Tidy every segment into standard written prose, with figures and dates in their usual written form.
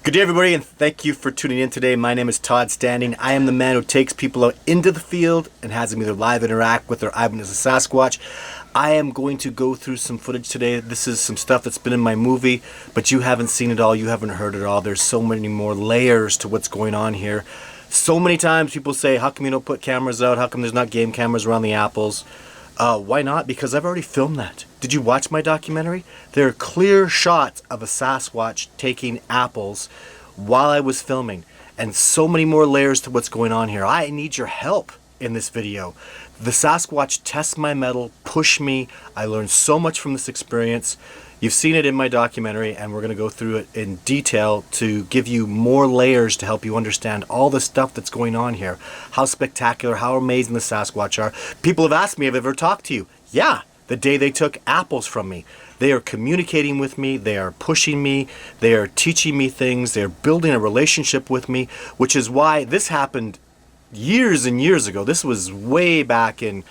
Good day, everybody, and thank you for tuning in today. My name is Todd Standing. I am the man who takes people out into the field and has them either live interact with their eyewitness of Sasquatch. I am going to go through some footage today. This is some stuff that's been in my movie, but you haven't seen it all, you haven't heard it all. There's so many more layers to what's going on here. So many times people say, how come you don't put cameras out? How come there's not game cameras around the apples? Why not? Because I've already filmed that. Did you watch my documentary? There are clear shots of a Sasquatch taking apples while I was filming, and so many more layers to what's going on here. I need your help in this video. The Sasquatch tests my mettle, push me. I learned so much from this experience. You've seen it in my documentary, and we're going to go through it in detail to give you more layers to help you understand all the stuff that's going on here. How spectacular, how amazing the Sasquatch are. People have asked me if I've ever talked to you. Yeah, the day they took apples from me. They are communicating with me, they are pushing me, they are teaching me things, they're building a relationship with me, which is why this happened years and years ago. This was way back in,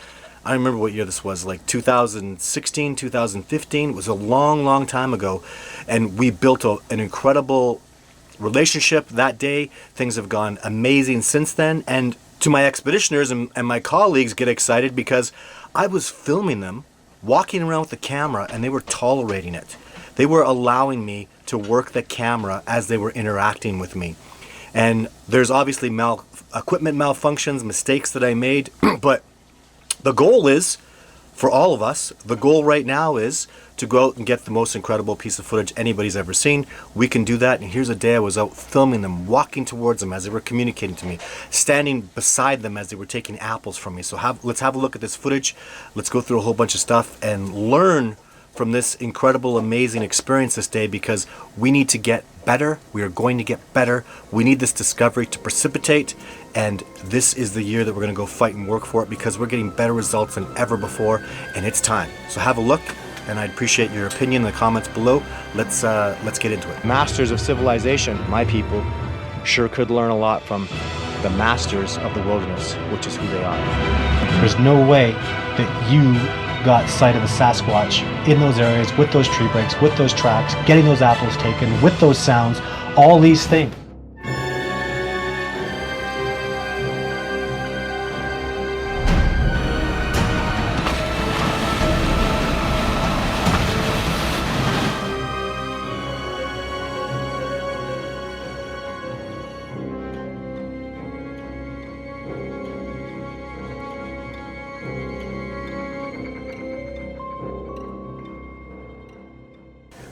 I remember what year this was, like 2016, 2015. It was a long, long time ago. And we built an incredible relationship that day. Things have gone amazing since then. And to my expeditioners and my colleagues get excited because I was filming them, walking around with the camera, and they were tolerating it. They were allowing me to work the camera as they were interacting with me. And there's obviously equipment malfunctions, mistakes that I made, but the goal is, for all of us, the goal right now is to go out and get the most incredible piece of footage anybody's ever seen. We can do that, and here's a day I was out filming them, walking towards them as they were communicating to me, standing beside them as they were taking apples from me. So let's have a look at this footage. Let's go through a whole bunch of stuff and learn from this incredible, amazing experience this day, because we need to get better. We are going to get better. We need this discovery to precipitate, and this is the year that we're going to go fight and work for it, because we're getting better results than ever before, and it's time. So have a look, and I'd appreciate your opinion in the comments below. Let's get into it. Masters of civilization, my people, sure could learn a lot from the masters of the wilderness, which is who they are. There's no way that you got sight of a Sasquatch in those areas with those tree breaks, with those tracks, getting those apples taken, with those sounds, all these things.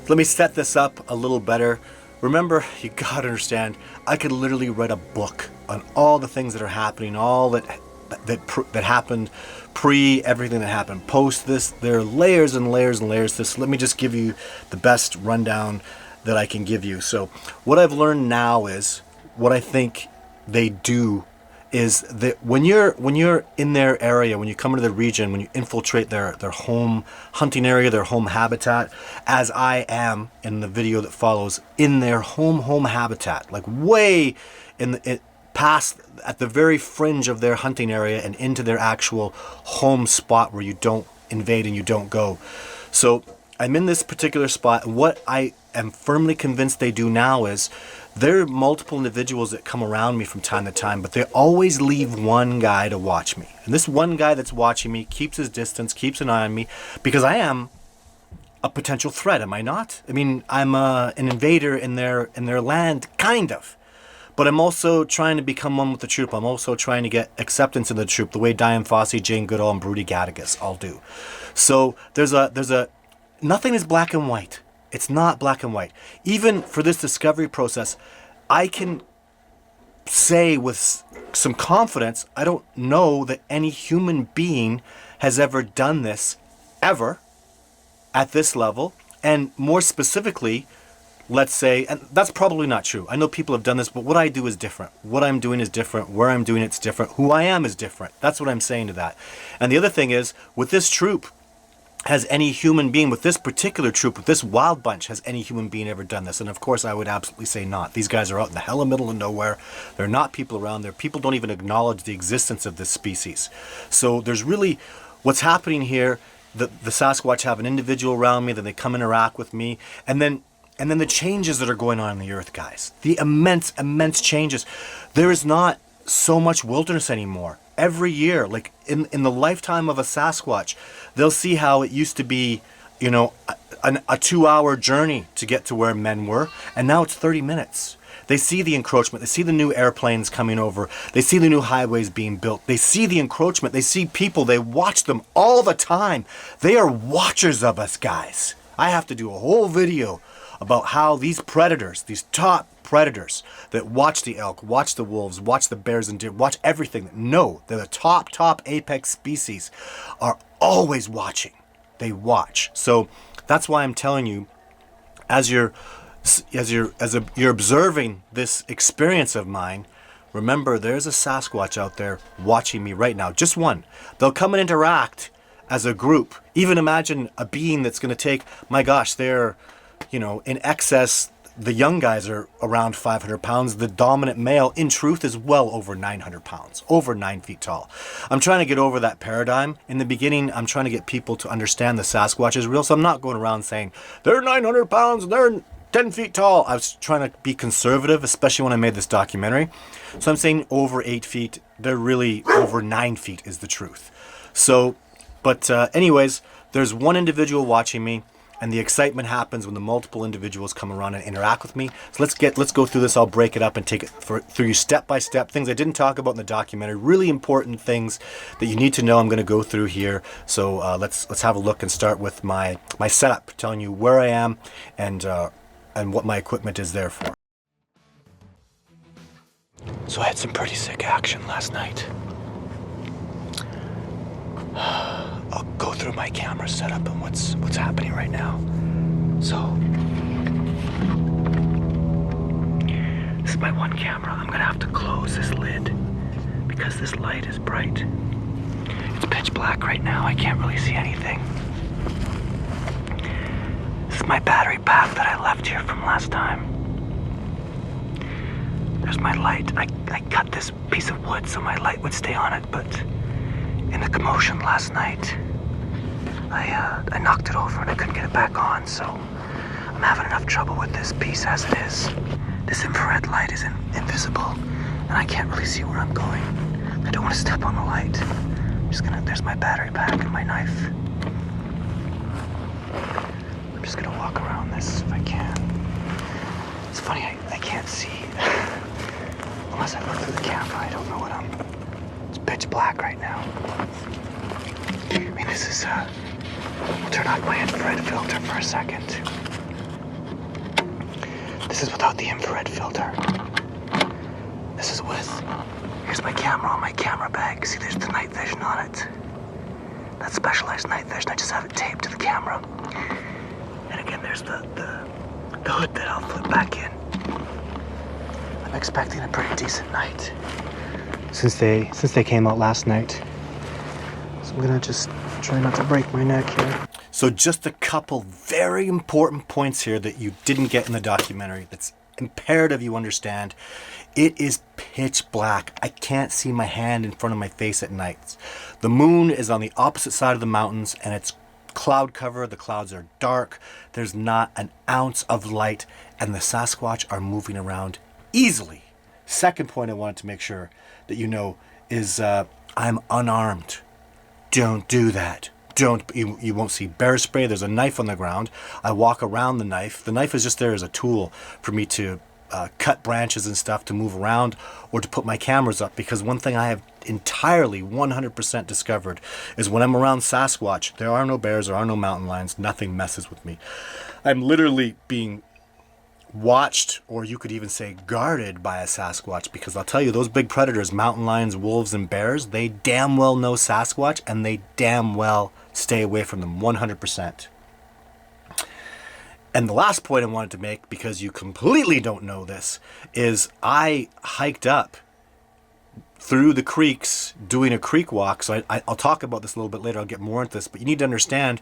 Let me set this up a little better. Remember, you gotta understand, I could literally write a book on all the things that are happening, all that happened pre, everything that happened post this. There are layers and layers and layers to this. Let me just give you the best rundown that I can give you. So what I've learned now is, what I think they do is that when you're in their area, when you come into the region, when you infiltrate their home hunting area, their home habitat, as I am in the video that follows, in their home habitat, like way past, at the very fringe of their hunting area and into their actual home spot where you don't invade and you don't go. So I'm in this particular spot, and what I am firmly convinced they do now is, there are multiple individuals that come around me from time to time, but they always leave one guy to watch me. And this one guy that's watching me keeps his distance, keeps an eye on me, because I am a potential threat, am I not? I mean, I'm an invader in their land, kind of. But I'm also trying to become one with the troop. I'm also trying to get acceptance in the troop, the way Dian Fossey, Jane Goodall, and Broody Gattagus all do. So nothing is black and white. It's not black and white. Even for this discovery process, I can say with some confidence, I don't know that any human being has ever done this, ever, at this level. And more specifically, let's say, and that's probably not true. I know people have done this, but what I do is different. What I'm doing is different. Where I'm doing it's different. Who I am is different. That's what I'm saying to that. And the other thing is, with this troop, has any human being, with this particular troop, with this wild bunch, has any human being ever done this? And of course I would absolutely say not. These guys are out in the hella middle of nowhere. There are not people around there. People don't even acknowledge the existence of this species. So there's really, what's happening here, the Sasquatch have an individual around me, then they come interact with me, and then And then the changes that are going on in the earth, guys. The immense changes. There is not so much wilderness anymore. Every year, like in the lifetime of a Sasquatch, they'll see how it used to be, you know, a 2-hour journey to get to where men were, and now it's 30 minutes. They see the encroachment. They see the new airplanes coming over. They see the new highways being built. They see the encroachment. They see people. They watch them all the time. They are watchers of us, guys. I have to do a whole video about how these predators, these top predators that watch the elk, watch the wolves, watch the bears and deer, watch everything, that know they're the top apex species, are always watching. They watch. So that's why I'm telling you, as you're observing this experience of mine, remember there's a Sasquatch out there watching me right now. Just one. They'll come and interact as a group. Even imagine a being that's going to take, my gosh, they're, you know, in excess. The young guys are around 500 pounds. The dominant male, in truth, is well over 900 pounds, over 9 feet tall. I'm trying to get over that paradigm. In the beginning, I'm trying to get people to understand the Sasquatch is real. So I'm not going around saying, they're 900 pounds and they're 10 feet tall. I was trying to be conservative, especially when I made this documentary. So I'm saying over 8 feet. They're really over 9 feet is the truth. So, but anyways, there's one individual watching me. And the excitement happens when the multiple individuals come around and interact with me. So let's go through this. I'll break it up and take it through you step by step. Things I didn't talk about in the documentary. Really important things that you need to know. I'm going to go through here. So let's have a look and start with my setup, telling you where I am and what my equipment is there for. So I had some pretty sick action last night. I'll go through my camera setup and what's happening right now. So this is my one camera. I'm gonna have to close this lid because this light is bright. It's pitch black right now. I can't really see anything. This is my battery pack that I left here from last time. There's my light. I cut this piece of wood so my light would stay on it, but in the commotion last night, I knocked it over and I couldn't get it back on, so I'm having enough trouble with this piece as it is. This infrared light is invisible, and I can't really see where I'm going. I don't want to step on the light. There's my battery pack and my knife. I'm just gonna walk around this if I can. It's funny, I can't see. Unless I look through the camera, I don't know what it's pitch black right now. I mean, this is, we'll turn on my infrared filter for a second. This is without the infrared filter. This is with, here's my camera on my camera bag. See, there's the night vision on it. That's specialized night vision. I just have it taped to the camera. And again, there's the hood that I'll flip back in. I'm expecting a pretty decent night since they came out last night. So I'm gonna just try not to break my neck here. So just a couple very important points here that you didn't get in the documentary that's imperative you understand. It is pitch black. I can't see my hand in front of my face at night. The moon is on the opposite side of the mountains and it's cloud cover. The clouds are dark. There's not an ounce of light and the Sasquatch are moving around easily. Second point I wanted to make sure that you know is I'm unarmed. Don't do that. You won't see bear spray. There's a knife on the ground. I walk around the knife. The knife is just there as a tool for me to cut branches and stuff to move around or to put my cameras up, because one thing I have entirely 100% discovered is when I'm around Sasquatch, there are no bears, there are no mountain lions, nothing messes with me. I'm literally being watched, or you could even say guarded by a Sasquatch, because I'll tell you, those big predators, mountain lions, wolves, and bears, they damn well know Sasquatch and they damn well stay away from them 100%. And the last point I wanted to make, because you completely don't know this, is I hiked up through the creeks doing a creek walk. So I'll talk about this a little bit later. I'll get more into this, but you need to understand,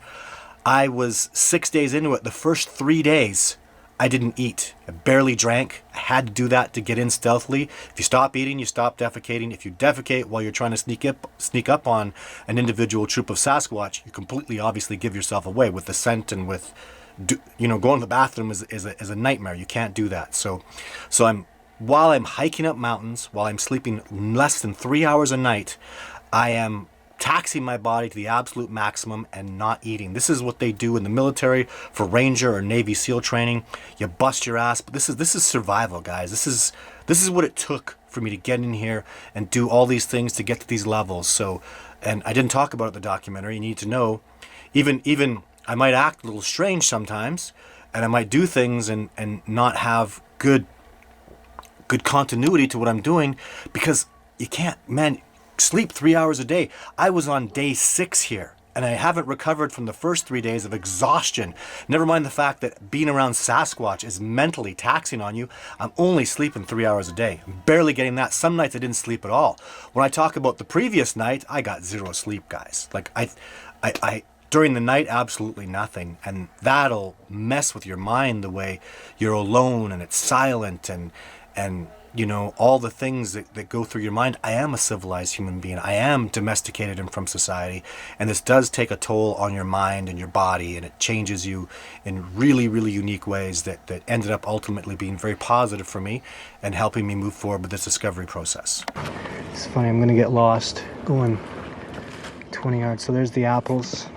I was 6 days into it. The first 3 days, I didn't eat. I barely drank. I had to do that to get in stealthily. If you stop eating, you stop defecating. If you defecate while you're trying to sneak up on an individual troop of Sasquatch, you completely obviously give yourself away with the scent and with going to the bathroom is a nightmare. You can't do that. So while I'm hiking up mountains, while I'm sleeping less than 3 hours a night, I am taxing my body to the absolute maximum and not eating. This is what they do in the military for Ranger or Navy SEAL training. You bust your ass, but this is survival, guys. This is what it took for me to get in here and do all these things to get to these levels. So, and I didn't talk about it in the documentary. You need to know, even I might act a little strange sometimes, and I might do things and not have good continuity to what I'm doing, because you can't, man, sleep 3 hours a day. I was on day 6 here, and I haven't recovered from the first 3 days of exhaustion. Never mind the fact that being around Sasquatch is mentally taxing on you. I'm only sleeping 3 hours a day. I'm barely getting that. Some nights I didn't sleep at all. When I talk about the previous night, I got 0 sleep, guys. Like I during the night, absolutely nothing. And that'll mess with your mind, the way you're alone and it's silent and all the things that go through your mind. I am a civilized human being. I am domesticated and from society. And this does take a toll on your mind and your body, and it changes you in really, really unique ways that ended up ultimately being very positive for me and helping me move forward with this discovery process. It's funny, I'm gonna get lost going 20 yards. So there's the apples.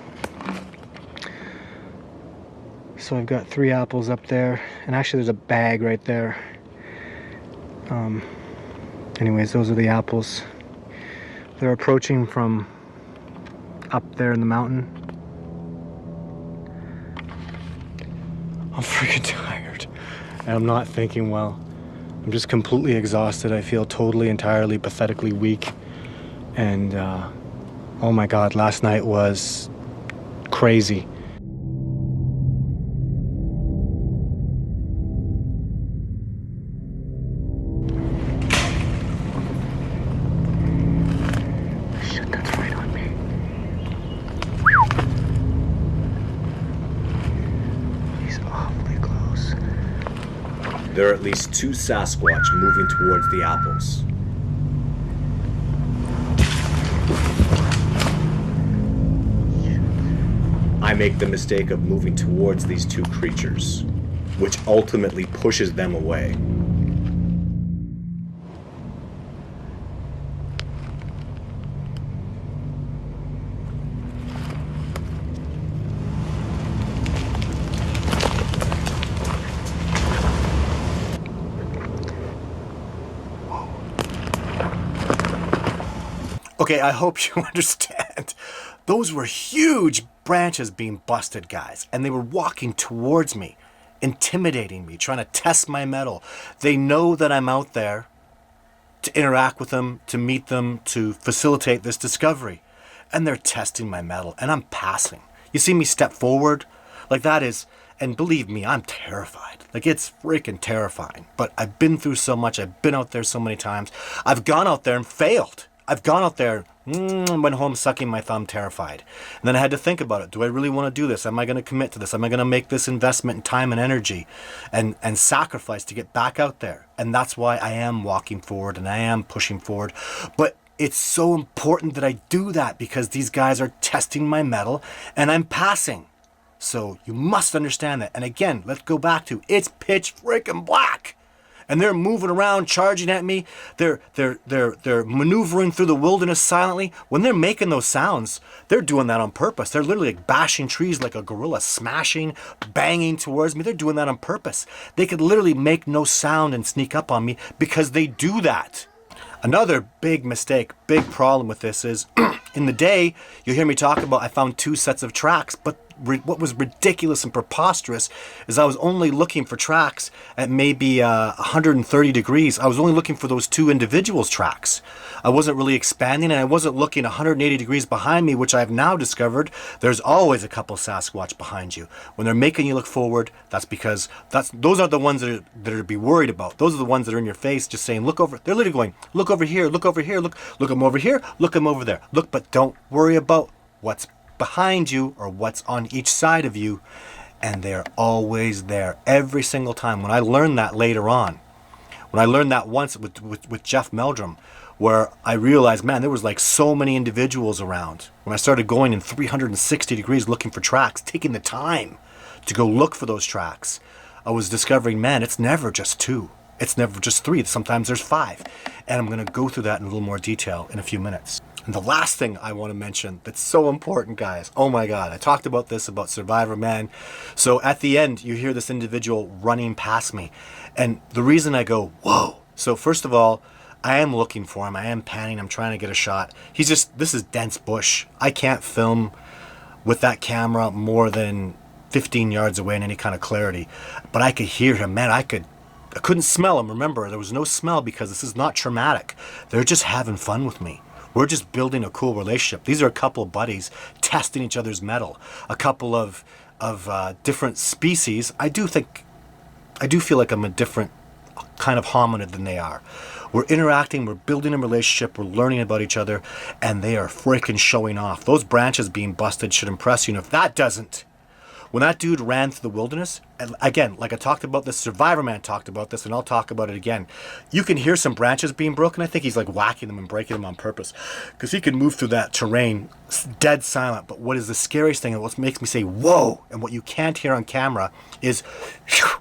So I've got 3 apples up there, and actually there's a bag right there. Anyways, those are the apples. They're approaching from up there in the mountain. I'm freaking tired, and I'm not thinking well. I'm just completely exhausted. I feel totally, entirely, pathetically weak. And oh my God, last night was crazy. There are at least 2 Sasquatch moving towards the apples. I make the mistake of moving towards these 2 creatures, which ultimately pushes them away. Okay, I hope you understand. Those were huge branches being busted, guys. And they were walking towards me, intimidating me, trying to test my mettle. They know that I'm out there to interact with them, to meet them, to facilitate this discovery. And they're testing my mettle, and I'm passing. You see me step forward? Like that is, and believe me, I'm terrified. Like, it's freaking terrifying. But I've been through so much. I've been out there so many times. I've gone out there and failed. I've gone out there, went home sucking my thumb, terrified. And then I had to think about it. Do I really want to do this? Am I going to commit to this? Am I going to make this investment in time and energy and sacrifice to get back out there? And that's why I am walking forward and I am pushing forward. But it's so important that I do that, because these guys are testing my mettle and I'm passing. So you must understand that. And again, let's go back to, it's pitch freaking black. And they're moving around, charging at me. They're maneuvering through the wilderness silently. When they're making those sounds, they're doing that on purpose. They're literally like bashing trees like a gorilla, smashing, banging towards me. They're doing that on purpose. They could literally make no sound and sneak up on me because they do that. Another big mistake, big problem with this is, in the day, you'll hear me talk about I found 2 sets of tracks, but what was ridiculous and preposterous is I was only looking for tracks at maybe 130 degrees. I was only looking for those 2 individuals' tracks. I wasn't really expanding, and I wasn't looking 180 degrees behind me, which I've now discovered there's always a couple Sasquatch behind you. When they're making you look forward, that's because those are the ones that are to be worried about. Those are the ones that are in your face just saying, look over. They're literally going, look over here, look over here, look them over here, look them over there. Look, but don't worry about what's behind you or what's on each side of you. And they're always there every single time. When I learned that later on, when I learned that once with Jeff Meldrum, where I realized, man, there was like so many individuals around. When I started going in 360 degrees looking for tracks, taking the time to go look for those tracks, I was discovering, man, it's never just 2. It's never just 3. Sometimes there's 5. And I'm going to go through that in a little more detail in a few minutes. And the last thing I want to mention that's so important, guys. Oh my God, I talked about this, about Survivor Man. So at the end, you hear this individual running past me. And the reason I go, whoa. So first of all, I am looking for him. I am panning. I'm trying to get a shot. This is dense bush. I can't film with that camera more than 15 yards away in any kind of clarity. But I could hear him. Man, I couldn't smell him. Remember, there was no smell because this is not traumatic. They're just having fun with me. We're just building a cool relationship. These are a couple of buddies testing each other's mettle. A couple of different species. I do feel like I'm a different kind of hominid than they are. We're interacting, we're building a relationship, we're learning about each other, and they are freaking showing off. Those branches being busted should impress you, and if that doesn't, when that dude ran through the wilderness, and again, like I talked about this, Survivor Man talked about this, and I'll talk about it again. You can hear some branches being broken. I think he's like whacking them and breaking them on purpose because he can move through that terrain dead silent. But what is the scariest thing and what makes me say, whoa, and what you can't hear on camera is, whew,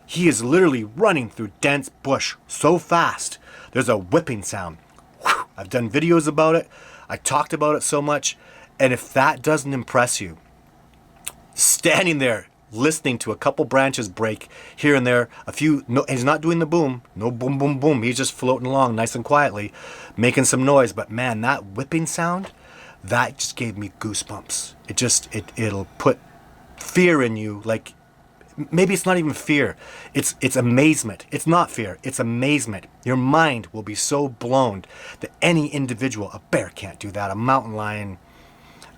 he is literally running through dense bush so fast. There's a whipping sound. Whew. I've done videos about it. I talked about it so much. And if that doesn't impress you, standing there listening to a couple branches break here and there, he's not doing the boom, no boom boom boom, he's just floating along nice and quietly making some noise. But man, that whipping sound, that just gave me goosebumps. It'll put fear in you. Like, maybe it's not even fear, it's amazement. It's not fear, it's amazement. Your mind will be so blown that any individual, a bear can't do that, a mountain lion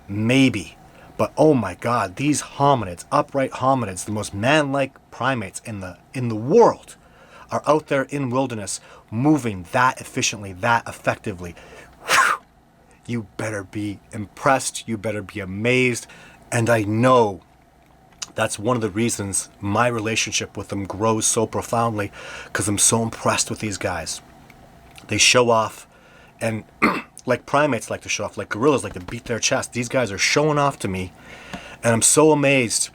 maybe. But oh my God, these hominids, upright hominids, the most man-like primates in the world, are out there in wilderness moving that efficiently, that effectively. Whew. You better be impressed, you better be amazed. And I know that's one of the reasons my relationship with them grows so profoundly, because I'm so impressed with these guys. They show off, and like primates like to show off, like gorillas like to beat their chest. These guys are showing off to me, and I'm so amazed.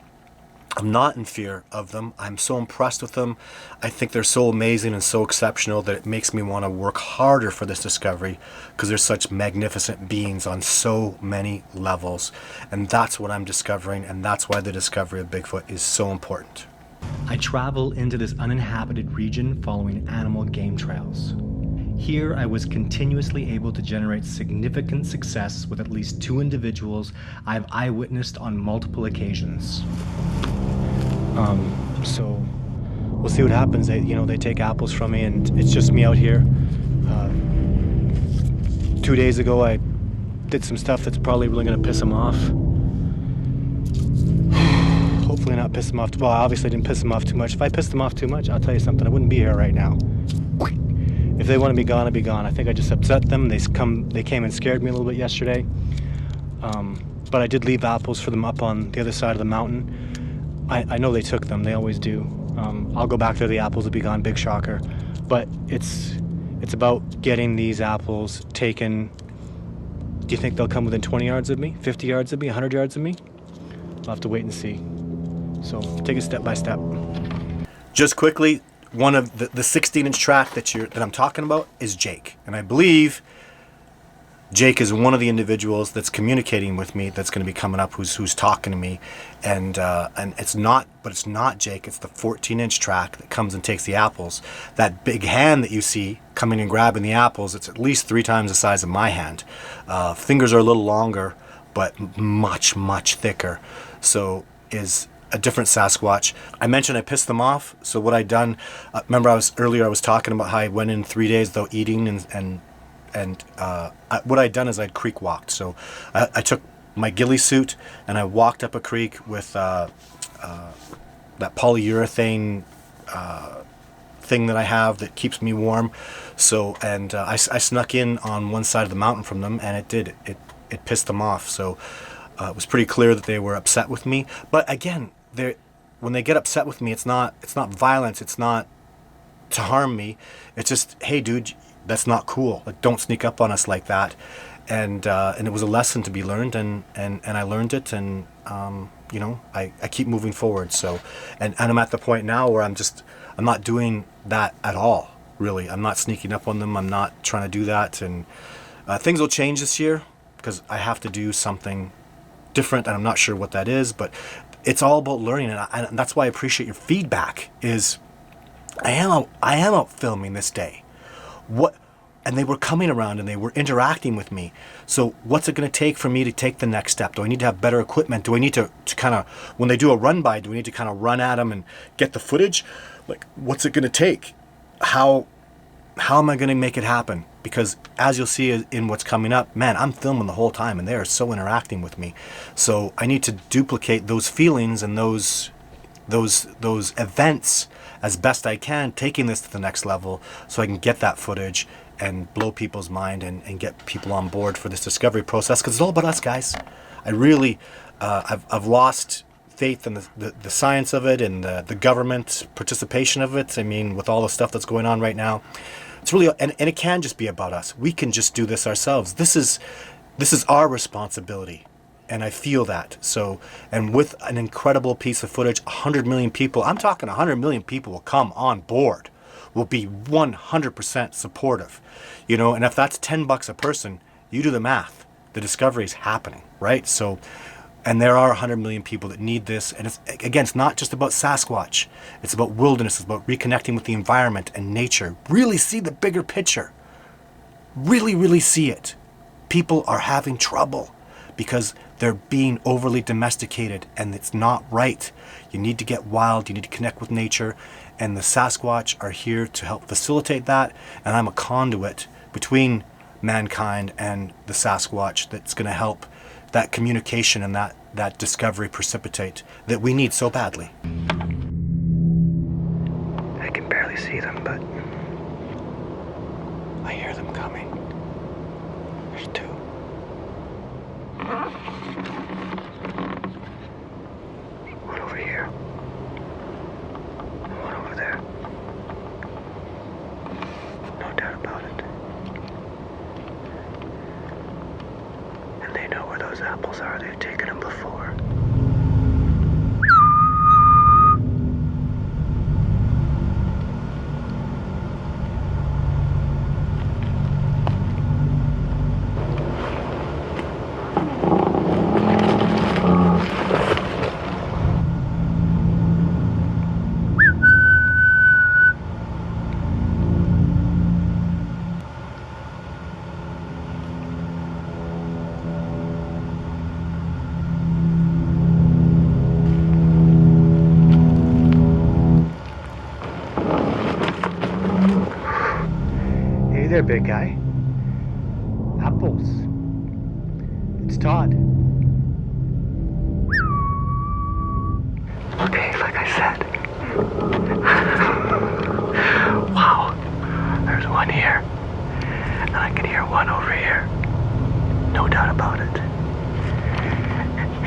I'm not in fear of them. I'm so impressed with them. I think they're so amazing and so exceptional that it makes me want to work harder for this discovery, because they're such magnificent beings on so many levels. And that's what I'm discovering, and that's why the discovery of Bigfoot is so important. I travel into this uninhabited region following animal game trails. Here, I was continuously able to generate significant success with at least 2 individuals I've eyewitnessed on multiple occasions. So we'll see what happens. They take apples from me, and it's just me out here. 2 days ago, I did some stuff that's probably really going to piss them off. Hopefully not piss them off. Well, I obviously didn't piss them off too much. If I pissed them off too much, I'll tell you something, I wouldn't be here right now. If they want to be gone, I'll be gone. I think I just upset them. They came and scared me a little bit yesterday. But I did leave apples for them up on the other side of the mountain. I know they took them. They always do. I'll go back there. The apples will be gone. Big shocker. But it's about getting these apples taken. Do you think they'll come within 20 yards of me? 50 yards of me? 100 yards of me? I'll have to wait and see. So take it step by step. Just quickly, one of the 16-inch track that I'm talking about is Jake, and I believe Jake is one of the individuals that's communicating with me, that's going to be coming up, who's talking to me, and it's not Jake. It's the 14-inch track that comes and takes the apples. That big hand that you see coming and grabbing the apples, it's at least 3 times the size of my hand. Fingers are a little longer, but much thicker. So is a different Sasquatch. I mentioned I pissed them off. So what I done, remember I was talking about how I went in 3 days without eating, and what I'd done is I'd creek walked. So I took my ghillie suit and I walked up a creek with that polyurethane thing that I have that keeps me warm. So I snuck in on one side of the mountain from them, and it pissed them off. So it was pretty clear that they were upset with me. But again, when they get upset with me, it's not violence. It's not to harm me. It's just, hey, dude, that's not cool. Like, don't sneak up on us like that. And it was a lesson to be learned, and I learned it, and I keep moving forward. So, and I'm at the point now where I'm not doing that at all, really. I'm not sneaking up on them. I'm not trying to do that. And things will change this year because I have to do something different, and I'm not sure what that is, but it's all about learning. And that's why I appreciate your feedback is I am out filming this day. And they were coming around and they were interacting with me. So what's it going to take for me to take the next step? Do I need to have better equipment? Do I need to kind of, when they do a run by, do we need to kind of run at them and get the footage? Like, what's it going to take? How am I going to make it happen? Because as you'll see in what's coming up, man, I'm filming the whole time and they are so interacting with me. So I need to duplicate those feelings and those events as best I can, taking this to the next level so I can get that footage and blow people's mind and get people on board for this discovery process, because it's all about us, guys. I really, I've lost faith in the science of it and the government participation of it. I mean, with all the stuff that's going on right now, it's really, and it can just be about us. We can just do this ourselves. This is our responsibility. And I feel that. So, and with an incredible piece of footage, 100 million people, I'm talking 100 million people will come on board, will be 100% supportive, and if that's $10 a person, you do the math, the discovery is happening, right? So, and there are 100 million people that need this. And it's not just about Sasquatch. It's about wilderness. It's about reconnecting with the environment and nature. Really see the bigger picture. Really, really see it. People are having trouble because they're being overly domesticated, and it's not right. You need to get wild. You need to connect with nature. And the Sasquatch are here to help facilitate that. And I'm a conduit between mankind and the Sasquatch that's going to help that communication and that discovery precipitate that we need so badly. I can barely see them, but I hear them coming. There's two. One over here. One over there. No doubt about it. And they know where those apples are. They've taken them before. There, big guy. Apples. It's Todd. Okay, like I said. Wow. There's one here. And I can hear one over here. No doubt about it.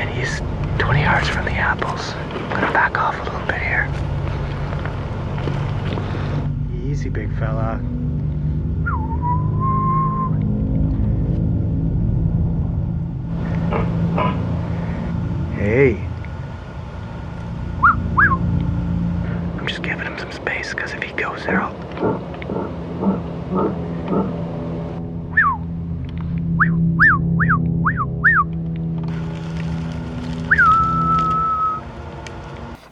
And he's 20 yards from the apples. I'm gonna back off a little bit here. Easy, big fella. Hey. I'm just giving him some space, because if he goes there, I'll...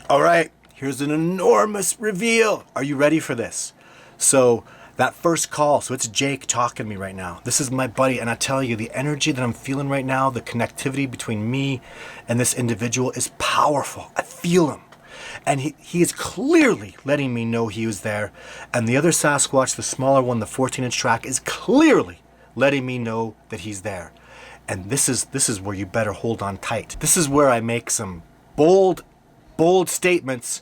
All right, here's an enormous reveal. Are you ready for this? So, that first call, so it's Jake talking to me right now. This is my buddy, and I tell you, the energy that I'm feeling right now, the connectivity between me and this individual is powerful. I feel him. And he is clearly letting me know he was there. And the other Sasquatch, the smaller one, the 14-inch track, is clearly letting me know that he's there. And this is where you better hold on tight. This is where I make some bold statements.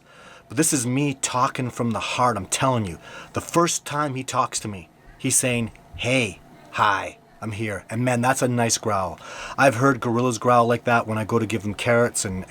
But this is me talking from the heart, I'm telling you. The first time he talks to me, he's saying, hey, hi, I'm here. And man, that's a nice growl. I've heard gorillas growl like that when I go to give them carrots and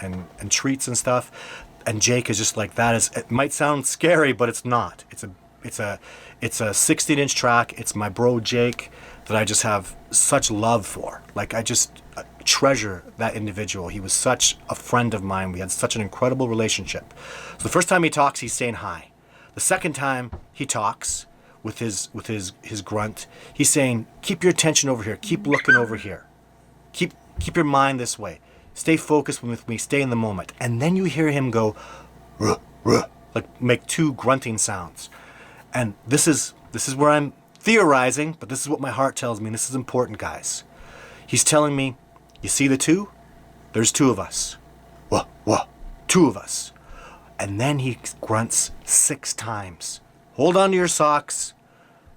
treats and stuff. And Jake is just like that. It might sound scary, but it's not. It's a it's a 16-inch track. It's my bro Jake that I just have such love for. Like, I just treasure that individual. He was such a friend of mine. We had such an incredible relationship. So the first time he talks, he's saying hi. The second time he talks with his grunt, he's saying, keep your attention over here. Keep looking over here. Keep your mind this way. Stay focused with me. Stay in the moment. And then you hear him go, ruh, ruh, like make two grunting sounds. And this is where I'm theorizing, but this is what my heart tells me. And this is important, guys. He's telling me, you see the two? There's two of us. Wah, wah, two of us. And then he grunts 6 times. Hold on to your socks.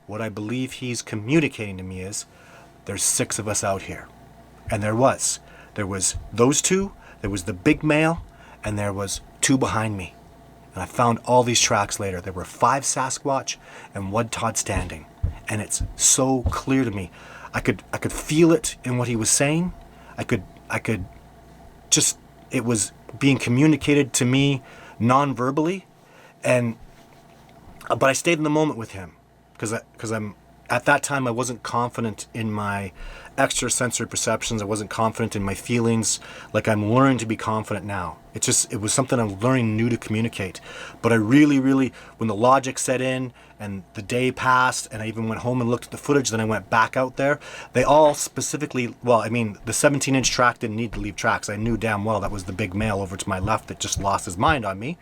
What I believe he's communicating to me is, there's 6 of us out here. And there was those two, there was the big male, and there was 2 behind me. And I found all these tracks later. There were 5 Sasquatch and 1 Todd Standing. And it's so clear to me. I could feel it in what he was saying. I could just, it was being communicated to me non-verbally. But I stayed in the moment with him because I'm at that time I wasn't confident in my extrasensory perceptions. I wasn't confident in my feelings like I'm learning to be confident now. It was something I'm learning new to communicate. But I really, when the logic set in and the day passed and I even went home and looked at the footage, then I went back out there, they all specifically, well, I mean, the 17-inch track didn't need to leave tracks. I knew damn well that was the big male over to my left that just lost his mind on me.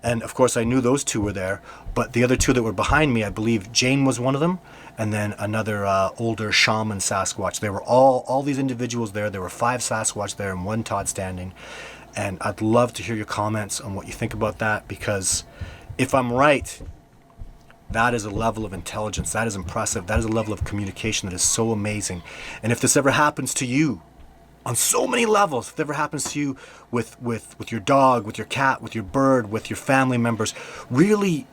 And of course I knew those 2 were there, but the other 2 that were behind me, I believe Jane was one of them, and then another older shaman Sasquatch. They were all these individuals there. There were 5 Sasquatch there and 1 Todd Standing. And I'd love to hear your comments on what you think about that, because if I'm right, that is a level of intelligence. That is impressive. That is a level of communication that is so amazing. And if this ever happens to you, on so many levels, if it ever happens to you with your dog, with your cat, with your bird, with your family members, really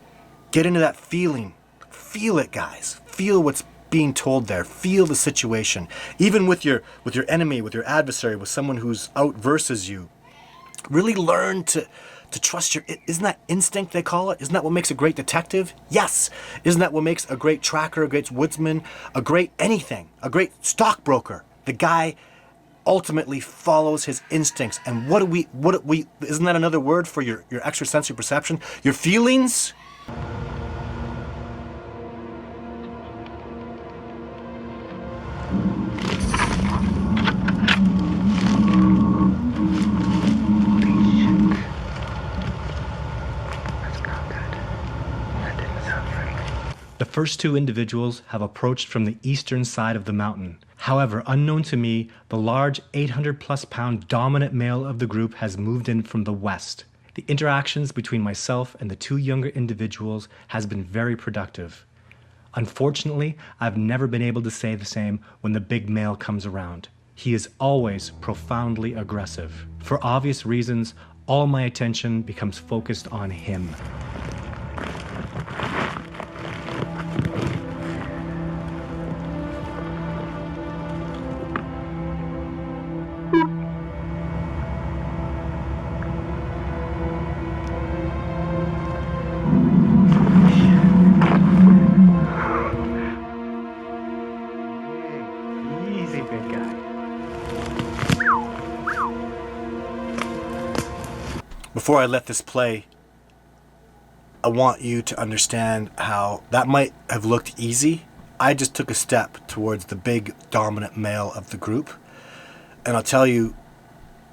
get into that feeling. Feel it, guys. Feel what's being told there. Feel the situation. Even with your enemy, with your adversary, with someone who's out versus you. Really learn to trust your, isn't that instinct they call it? Isn't that what makes a great detective? Yes. Isn't that what makes a great tracker, a great woodsman, a great anything, a great stockbroker? The guy ultimately follows his instincts. And what do we, isn't that another word for your extrasensory perception? Your feelings? The first 2 individuals have approached from the eastern side of the mountain. However, unknown to me, the large 800+ pound dominant male of the group has moved in from the west. The interactions between myself and the 2 younger individuals has been very productive. Unfortunately, I've never been able to say the same when the big male comes around. He is always profoundly aggressive. For obvious reasons, all my attention becomes focused on him. Easy, big guy. Before I let this play, I want you to understand how that might have looked easy. I just took a step towards the big dominant male of the group. And I'll tell you,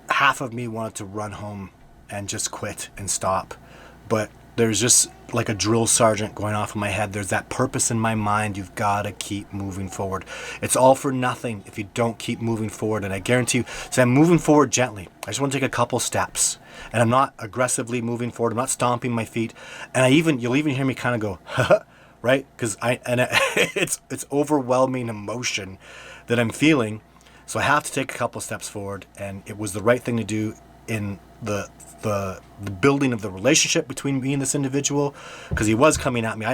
half of me wanted to run home and just quit and stop. But there's just like a drill sergeant going off in my head. There's that purpose in my mind. You've got to keep moving forward. It's all for nothing if you don't keep moving forward. And I guarantee you, so I'm moving forward gently. I just want to take a couple steps. And I'm not aggressively moving forward. I'm not stomping my feet. And you'll even hear me kind of go, right? Because it's overwhelming emotion that I'm feeling. So I have to take a couple steps forward. And it was the right thing to do in the building of the relationship between me and this individual, because he was coming at me.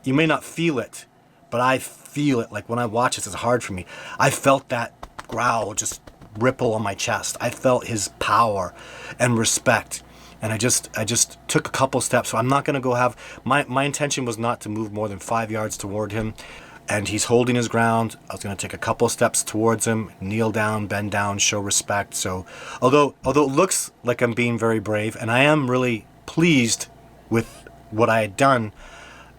You may not feel it, but I feel it. Like when I watch this, it's hard for me. I felt that growl just ripple on my chest. I felt his power and respect. And I just took a couple steps. So I'm not going to go have, my intention was not to move more than 5 yards toward him. And he's holding his ground. I was going to take a couple steps towards him, kneel down, bend down, show respect. So although it looks like I'm being very brave, and I am really pleased with what I had done,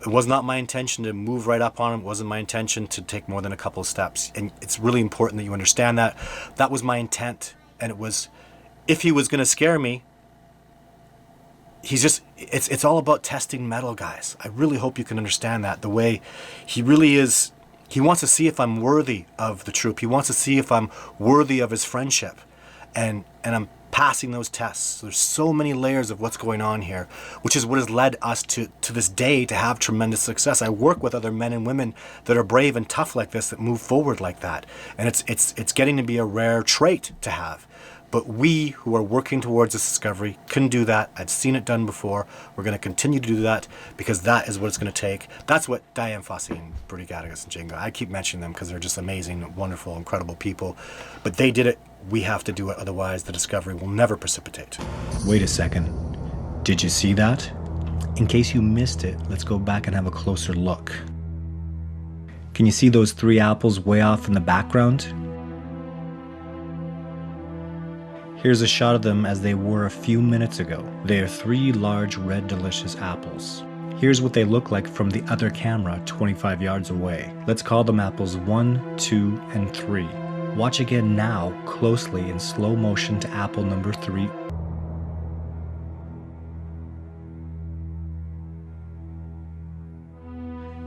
it was not my intention to move right up on him. It wasn't my intention to take more than a couple of steps. And it's really important that you understand that. That was my intent. And it was, if he was going to scare me, it's all about testing mettle, guys. I really hope you can understand that. The way he really is, he wants to see if I'm worthy of the troop. He wants to see if I'm worthy of his friendship. And I'm passing those tests. There's so many layers of what's going on here, which is what has led us to this day to have tremendous success. I work with other men and women that are brave and tough like this, that move forward like that. And it's getting to be a rare trait to have. But we who are working towards this discovery can do that. I've seen it done before. We're going to continue to do that because that is what it's going to take. That's what Diane Fossey and Bertie Gattagas and Jingo, I keep mentioning them because they're just amazing, wonderful, incredible people. But they did it. We have to do it. Otherwise, the discovery will never precipitate. Wait a second. Did you see that? In case you missed it, let's go back and have a closer look. Can you see those 3 apples way off in the background? Here's a shot of them as they were a few minutes ago. They are 3 large red delicious apples. Here's what they look like from the other camera 25 yards away. Let's call them apples 1, 2, and 3. Watch again now closely in slow motion to apple number 3.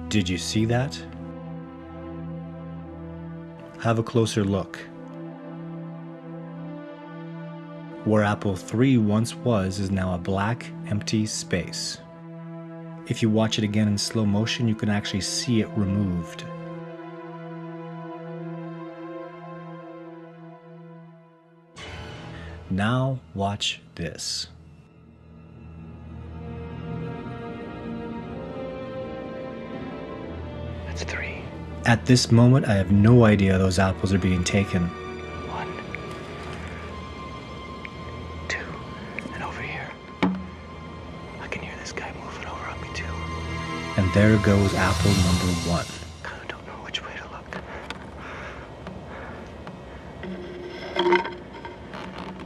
Did you see that? Have a closer look. Where apple 3 once was is now a black, empty space. If you watch it again in slow motion, you can actually see it removed. Now watch this. That's 3. At this moment, I have no idea those apples are being taken. And there goes apple number 1. I don't know which way to look.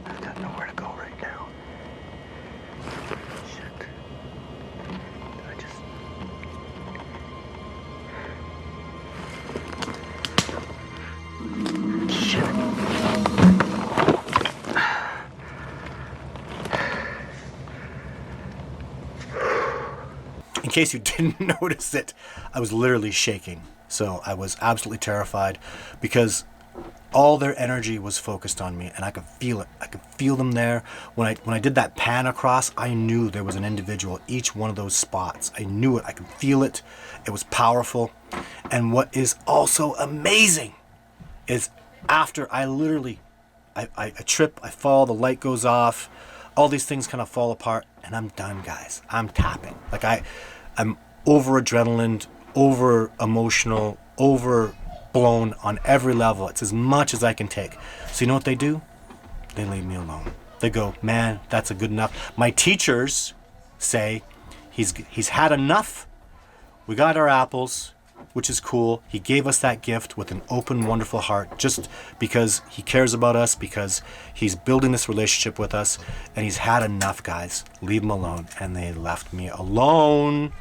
I've got nowhere to go right now. Shit. I just... Shit. In case you didn't notice it, I was literally shaking. So I was absolutely terrified because all their energy was focused on me and I could feel it. I could feel them there. When I did that pan across, I knew there was an individual at each one of those spots. I knew it. I could feel it. It was powerful. And what is also amazing is after I trip, I fall, the light goes off, all these things kind of fall apart, and I'm done, guys. I'm tapping. Like I'm over adrenaline, over emotional, over blown on every level. It's as much as I can take. So you know what they do? They leave me alone. They go, man, that's a good enough. My teachers say he's had enough. We got our apples, which is cool. He gave us that gift with an open, wonderful heart, just because he cares about us, because he's building this relationship with us, and he's had enough, guys. Leave him alone. And they left me alone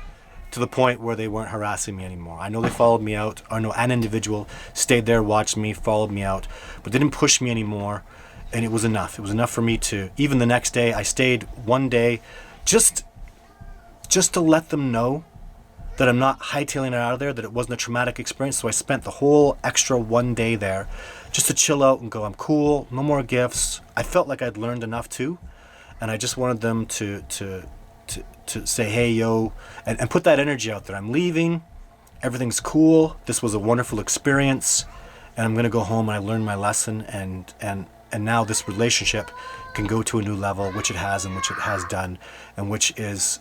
to the point where they weren't harassing me anymore. I know they followed me out. I know an individual stayed there, watched me, followed me out, but didn't push me anymore. And it was enough. It was enough for me to, even the next day, I stayed one day just to let them know that I'm not hightailing it out of there, that it wasn't a traumatic experience. So I spent the whole extra one day there just to chill out and go, I'm cool, no more gifts. I felt like I'd learned enough too. And I just wanted them to say, hey, yo, and put that energy out there. I'm leaving. Everything's cool. This was a wonderful experience. And I'm going to go home and I learned my lesson. And now this relationship can go to a new level, which it has and which it has done, and which is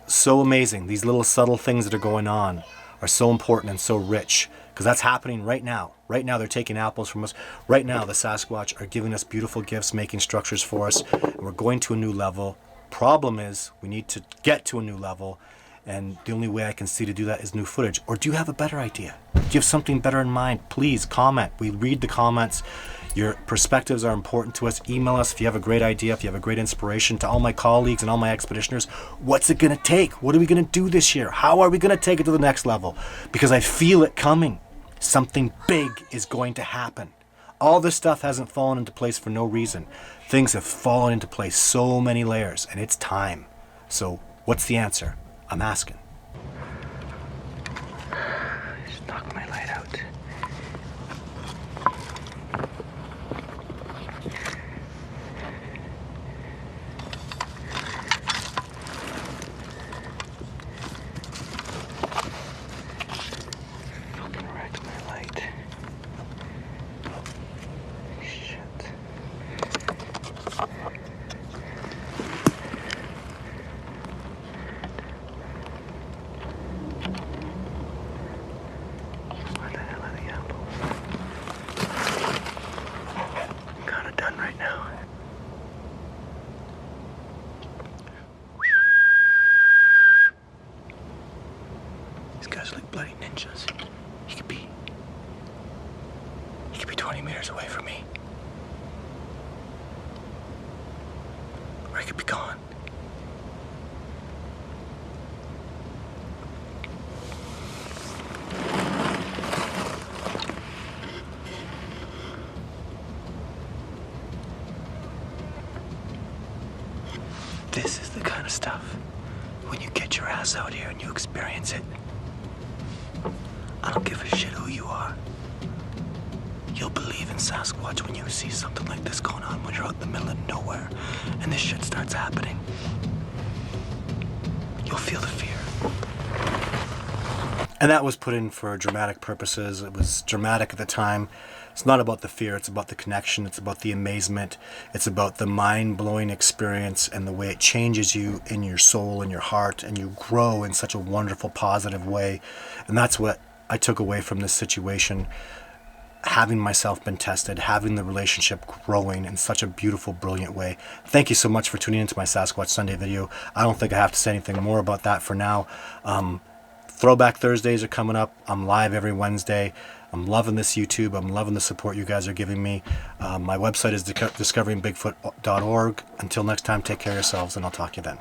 so amazing. These little subtle things that are going on are so important and so rich, because that's happening right now. Right now they're taking apples from us. Right now the Sasquatch are giving us beautiful gifts, making structures for us, and we're going to a new level. problem is we need to get to a new level, and the only way I can see to do that is new footage. Or do you have a better idea? Do you have something better in mind? Please comment. We read the comments. Your perspectives are important to us. Email us if you have a great idea, if you have a great inspiration. To all my colleagues and all my expeditioners, what's it going to take? What are we going to do this year? How are we going to take it to the next level? Because I feel it coming. Something big is going to happen. All this stuff hasn't fallen into place for no reason. Things have fallen into place, so many layers, and it's time. So what's the answer? I'm asking. Just knock my light out. Fucking wrecked my light. Shit. Where the hell are the apples? I'm kind of done right now. These guys are like bloody ninjas. He could be 20 meters away from me. Or he could be gone. This is the kind of stuff, when you get your ass out here and you experience it, I don't give a shit who you are. You'll believe in Sasquatch when you see something like this going on, when you're out in the middle of nowhere and this shit starts happening. You'll feel the fear. And that was put in for dramatic purposes. It was dramatic at the time. It's not about the fear, it's about the connection, it's about the amazement, it's about the mind-blowing experience and the way it changes you in your soul and your heart, and you grow in such a wonderful, positive way. And that's what I took away from this situation. Having myself been tested, having the relationship growing in such a beautiful, brilliant way. Thank you so much for tuning into my Sasquatch Sunday video. I don't think I have to say anything more about that for now. Throwback Thursdays are coming up. I'm live every Wednesday. I'm loving this YouTube. I'm loving the support you guys are giving me. My website is discoveringbigfoot.org. Until next time, take care of yourselves, and I'll talk to you then.